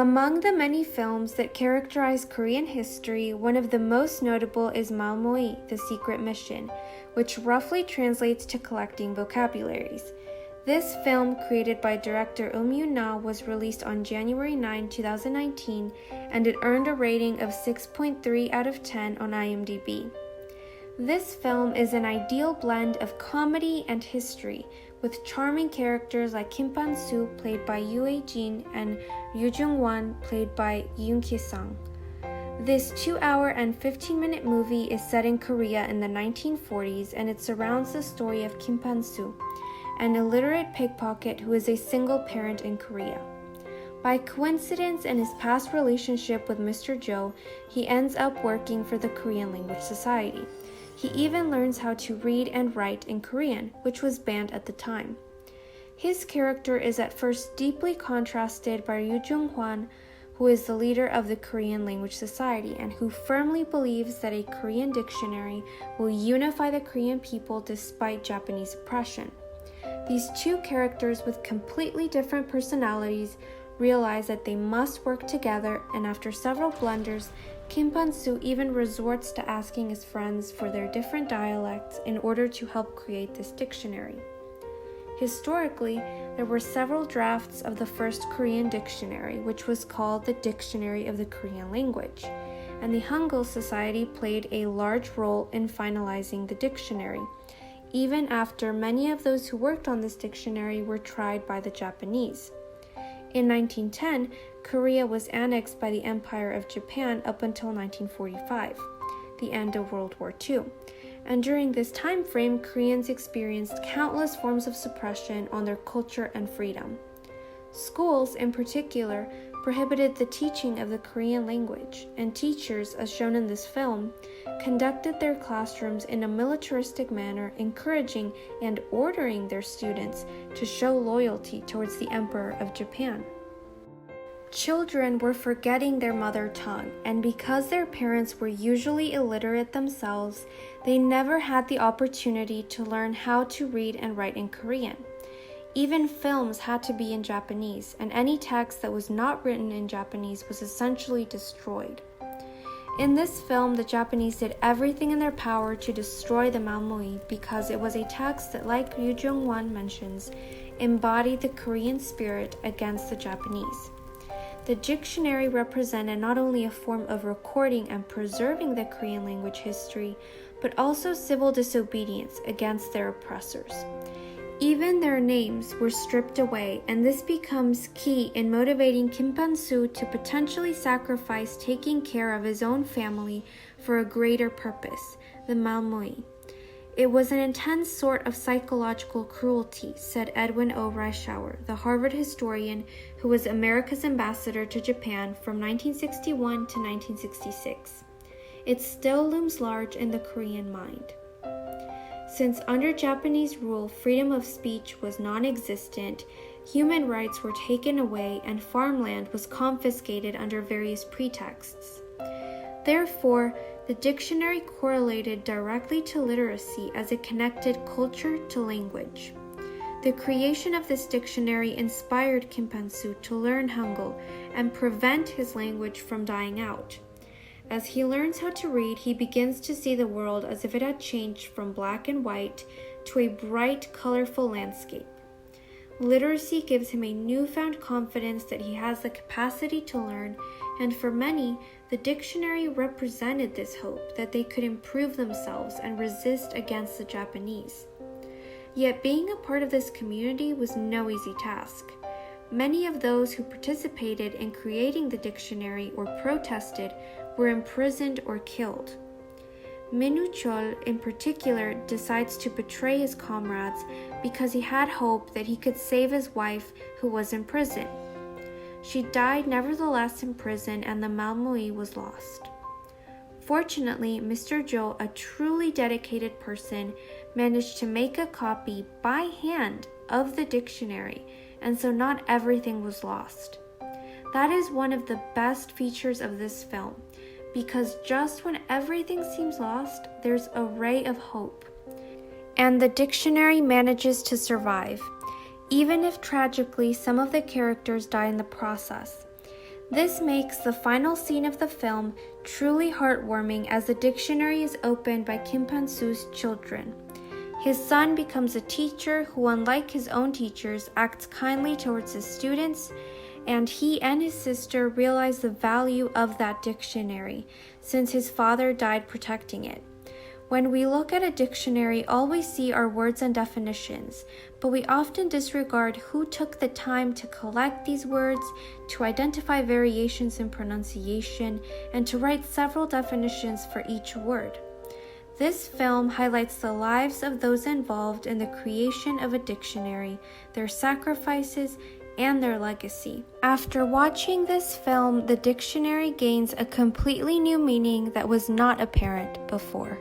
Among the many films that characterize Korean history, one of the most notable is Malmoi, The Secret Mission, which roughly translates to collecting vocabularies. This film, created by director Eom Yu-na, was released on January 9, 2019, and it earned a rating of 6.3 out of 10 on IMDb. This film is an ideal blend of comedy and history, with charming characters like Pan-soo, played by Ryu Jung-hwan, and Ryu Jung-hwan, played by Yoon Ki-sang. This 2-hour and 15-minute movie is set in Korea in the 1940s, and it surrounds the story of Pan-soo, an illiterate pickpocket who is a single parent in Korea. By coincidence in his past relationship with Mr. Jo, he ends up working for the Korean Language Society. He even learns how to read and write in Korean, which was banned at the time. His character is at first deeply contrasted by Ryu Jung-hwan, who is the leader of the Korean Language Society and who firmly believes that a Korean dictionary will unify the Korean people despite Japanese oppression. These two characters with completely different personalities realize that they must work together, and after several blunders, Pan-soo even resorts to asking his friends for their different dialects in order to help create this dictionary. Historically, there were several drafts of the first Korean dictionary, which was called the Dictionary of the Korean Language, and the Hangul Society played a large role in finalizing the dictionary, even after many of those who worked on this dictionary were tried by the Japanese. In 1910, Korea was annexed by the Empire of Japan up until 1945, the end of World War II. And during this time frame, Koreans experienced countless forms of suppression on their culture and freedom. Schools, in particular, prohibited the teaching of the Korean language, and teachers, as shown in this film, conducted their classrooms in a militaristic manner, encouraging and ordering their students to show loyalty towards the Emperor of Japan. Children were forgetting their mother tongue, and because their parents were usually illiterate themselves, they never had the opportunity to learn how to read and write in Korean. Even films had to be in Japanese, and any text that was not written in Japanese was essentially destroyed. In this film, the Japanese did everything in their power to destroy the Malmoi because it was a text that, like Ryu Jung-hwan mentions, embodied the Korean spirit against the Japanese. The dictionary represented not only a form of recording and preserving the Korean language history, but also civil disobedience against their oppressors. Even their names were stripped away, and this becomes key in motivating Pan-soo to potentially sacrifice taking care of his own family for a greater purpose, the Malmoi. It was an intense sort of psychological cruelty, said Edwin O. Reischauer, the Harvard historian who was America's ambassador to Japan from 1961 to 1966. It still looms large in the Korean mind. Since under Japanese rule, freedom of speech was non-existent, human rights were taken away, and farmland was confiscated under various pretexts. Therefore, the dictionary correlated directly to literacy as it connected culture to language. The creation of this dictionary inspired Pan-soo to learn Hangul and prevent his language from dying out. As he learns how to read, he begins to see the world as if it had changed from black and white to a bright, colorful landscape. Literacy gives him a newfound confidence that he has the capacity to learn, and for many, the dictionary represented this hope that they could improve themselves and resist against the Japanese. Yet being a part of this community was no easy task. Many of those who participated in creating the dictionary or protested were imprisoned or killed. Minu Chol, in particular, decides to betray his comrades because he had hope that he could save his wife who was in prison. She died nevertheless in prison, and the Malmoi was lost. Fortunately, Mr. Jo, a truly dedicated person, managed to make a copy by hand of the dictionary, and so not everything was lost. That is one of the best features of this film, because just when everything seems lost, there's a ray of hope. And the dictionary manages to survive, even if tragically some of the characters die in the process. This makes the final scene of the film truly heartwarming as the dictionary is opened by Kim Pan-soo's children. His son becomes a teacher who, unlike his own teachers, acts kindly towards his students, and he and his sister realize the value of that dictionary, since his father died protecting it. When we look at a dictionary, all we see are words and definitions, but we often disregard who took the time to collect these words, to identify variations in pronunciation, and to write several definitions for each word. This film highlights the lives of those involved in the creation of a dictionary, their sacrifices, and their legacy. After watching this film, the dictionary gains a completely new meaning that was not apparent before.